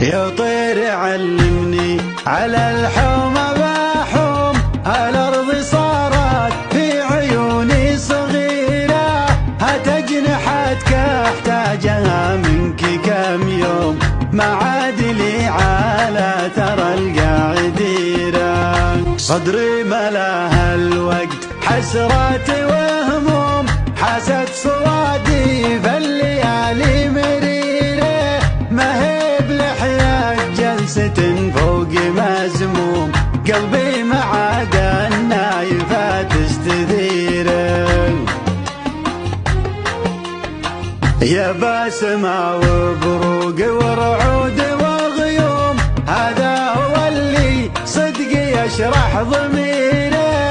يا طير علمني على الحوم بحوم، الأرض صارت في عيوني صغيرة، هات أجنحتك احتاجها منك كم يوم، ما عاد لي على ترى القاعديرة. صدري ملاها الوقت حسرات وهموم، حست صوادي فالليالي مريرة، ما هي بلحية جلسة فوق مزموم، قلبي مع النايفات استثيره. يا باسمة وبروق ورعود وغيوم، هذا هو اللي صدق يشرح ضميره.